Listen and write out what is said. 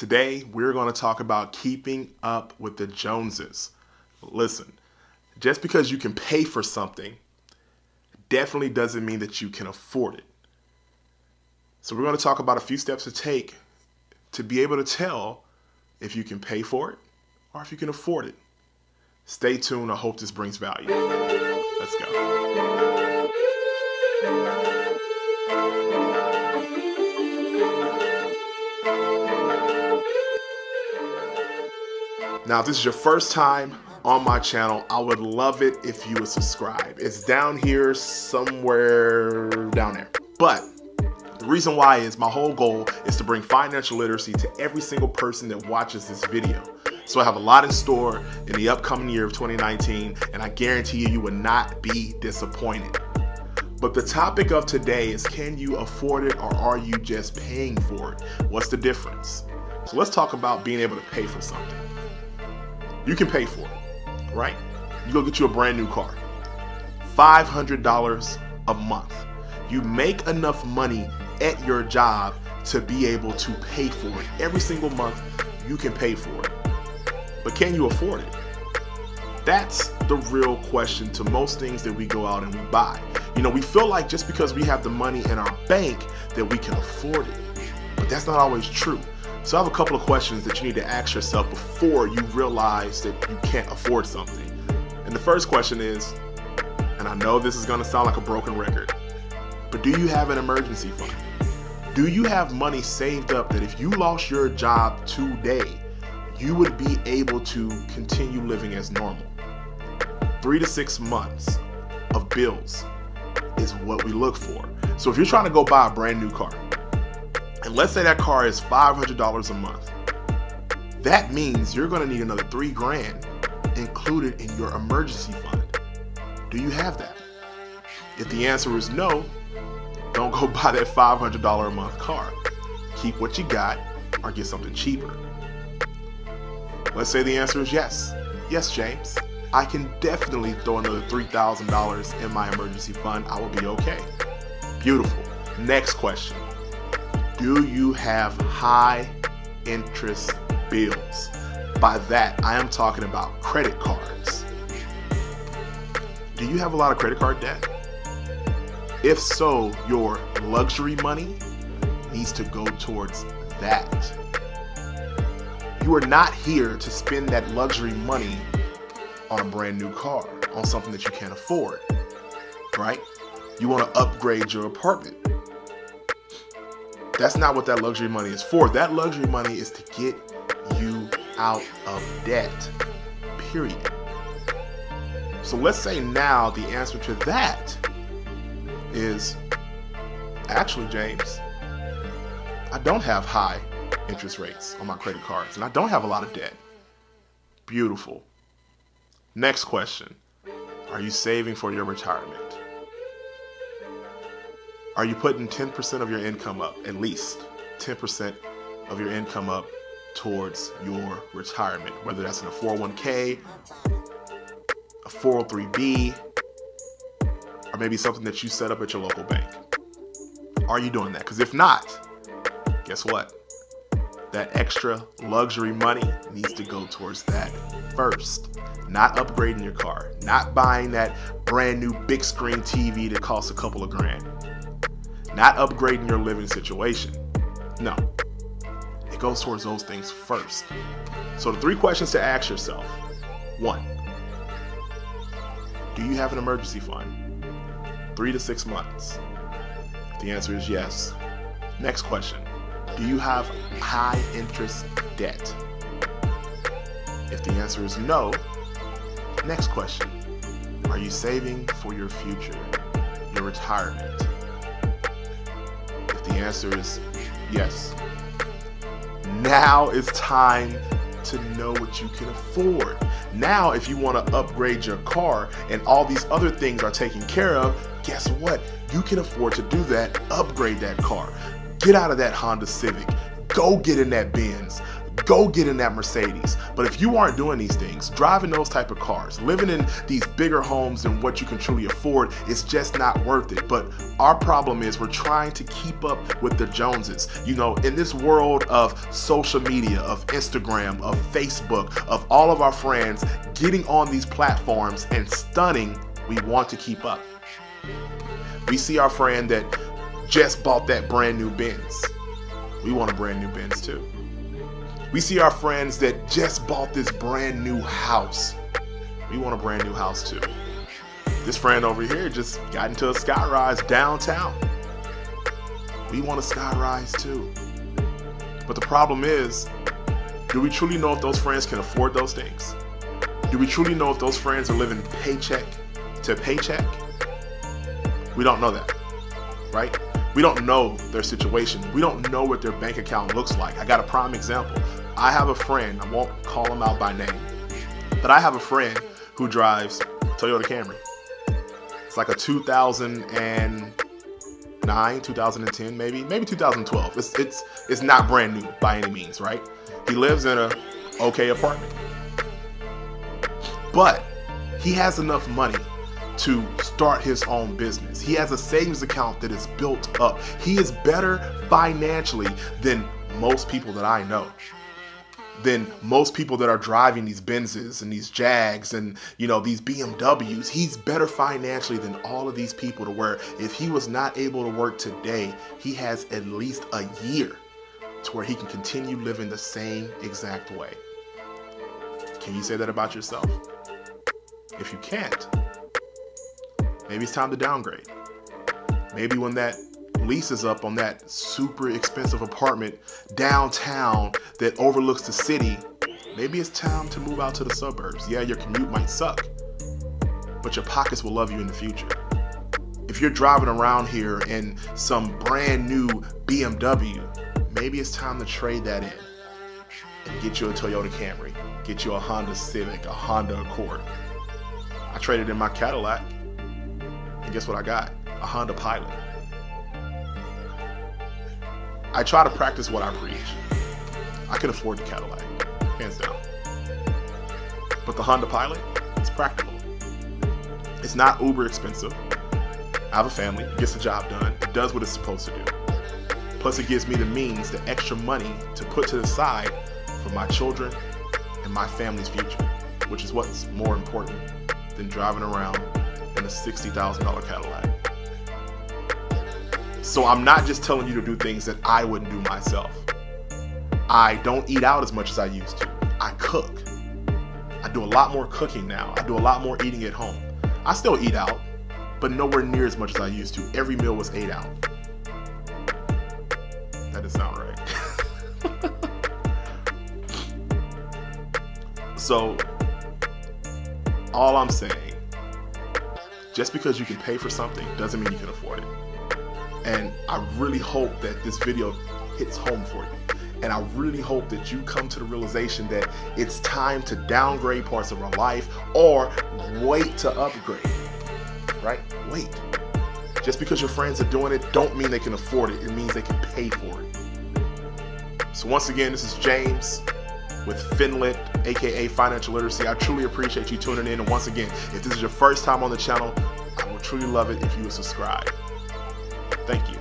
Today, we're going to talk about keeping up with the Joneses. Listen, just because you can pay for something definitely doesn't mean that you can afford it. So we're going to talk about a few steps to take to be able to tell if you can pay for it or if you can afford it. Stay tuned. I hope this brings value. Let's go. Now, if this is your first time on my channel, I would love it if you would subscribe. It's down here somewhere down there. But the reason why is my whole goal is to bring financial literacy to every single person that watches this video. So I have a lot in store in the upcoming year of 2019, and I guarantee you will not be disappointed. But the topic of today is, can you afford it or are you just paying for it? What's the difference? So let's talk about being able to pay for something. You can pay for it, right? You go get you a brand new car, $500 a month. You make enough money at your job to be able to pay for it. Every single month, you can pay for it. But can you afford it? That's the real question to most things that we go out and we buy. You know, we feel like just because we have the money in our bank that we can afford it. But that's not always true. So I have a couple of questions that you need to ask yourself before you realize that you can't afford something. And the first question is, and I know this is going to sound like a broken record, but do you have an emergency fund? Do you have money saved up that if you lost your job today, you would be able to continue living as normal? 3 to 6 months of bills is what we look for. So if you're trying to go buy a brand new car, and let's say that car is $500 a month, that means you're going to need another $3,000 included in your emergency fund. Do you have that? If the answer is no, don't go buy that $500 a month car. Keep what you got or get something cheaper. Let's say the answer is yes. Yes, James, I can definitely throw another $3,000 in my emergency fund. I will be okay. Beautiful. Next question. Do you have high interest bills? By that, I am talking about credit cards. Do you have a lot of credit card debt? If so, your luxury money needs to go towards that. You are not here to spend that luxury money on a brand new car, on something that you can't afford, right? You want to upgrade your apartment. That's not what that luxury money is for. That luxury money is to get you out of debt, period. So let's say now the answer to that is, actually, James, I don't have high interest rates on my credit cards, and I don't have a lot of debt. Beautiful. Next question. Are you saving for your retirement? Are you putting 10% of your income up, at least 10% of your income up towards your retirement, whether that's in a 401k, a 403b, or maybe something that you set up at your local bank? Are you doing that? Because if not, guess what? That extra luxury money needs to go towards that first. Not upgrading your car, not buying that brand new big screen TV that costs a couple of grand, not upgrading your living situation. No, it goes towards those things first. So the 3 questions to ask yourself. 1, do you have an emergency fund? 3 to 6 months. If the answer is yes. Next question. Do you have high interest debt? If the answer is no, next question. Are you saving for your future, your retirement? If the answer is yes, now it's time to know what you can afford. Now, if you want to upgrade your car and all these other things are taken care of, guess what? You can afford to do that. Upgrade that car. Get out of that Honda Civic. Go get in that Benz. go get in that Mercedes. But if you aren't doing these things, driving those type of cars, living in these bigger homes than what you can truly afford, it's just not worth it. But our problem is we're trying to keep up with the Joneses. You know, in this world of social media, of Instagram, of Facebook, of all of our friends getting on these platforms and stunning, we want to keep up. We see our friend that just bought that brand new Benz. We want a brand new Benz too. We see our friends that just bought this brand new house. We want a brand new house too. This friend over here just got into a skyrise downtown. We want a skyrise too. But the problem is, do we truly know if those friends can afford those things? Do we truly know if those friends are living paycheck to paycheck? We don't know that, right? We don't know their situation. We don't know what their bank account looks like. I got a prime example. I have a friend, I won't call him out by name, but I have a friend who drives Toyota Camry. It's like a 2009, 2010, maybe 2012. It's not brand new by any means, right? He lives in a okay apartment, but he has enough money to start his own business. He has a savings account that is built up. He is better financially than most people that I know, than most people that are driving these Benzes and these Jags and, you know, these BMWs. He's better financially than all of these people, to where if he was not able to work today, he has at least a year to where he can continue living the same exact way. Can you say that about yourself? If you can't, maybe it's time to downgrade. Maybe when that lease is up on that super expensive apartment downtown that overlooks the city, maybe it's time to move out to the suburbs. Yeah, your commute might suck, but your pockets will love you in the future. If you're driving around here in some brand new BMW, maybe it's time to trade that in and get you a Toyota Camry, get you a Honda Civic, a Honda Accord. I traded in my Cadillac, and guess what I got? A Honda Pilot. I try to practice what I preach. I can afford the Cadillac, hands down. But the Honda Pilot, it's practical. It's not uber expensive. I have a family, it gets the job done, it does what it's supposed to do. Plus it gives me the means, the extra money to put to the side for my children and my family's future, which is what's more important than driving around in a $60,000 Cadillac. So I'm not just telling you to do things that I wouldn't do myself. I don't eat out as much as I used to. I cook. I do a lot more cooking now. I do a lot more eating at home. I still eat out, but nowhere near as much as I used to. Every meal was 8 out. That doesn't sound right. So, all I'm saying, just because you can pay for something doesn't mean you can afford it. And I really hope that this video hits home for you. And I really hope that you come to the realization that it's time to downgrade parts of our life or wait to upgrade, right? Wait. Just because your friends are doing it don't mean they can afford it. It means they can pay for it. So once again, this is James with Finlit, aka Financial Literacy. I truly appreciate you tuning in. And once again, if this is your first time on the channel, I would truly love it if you would subscribe. Thank you.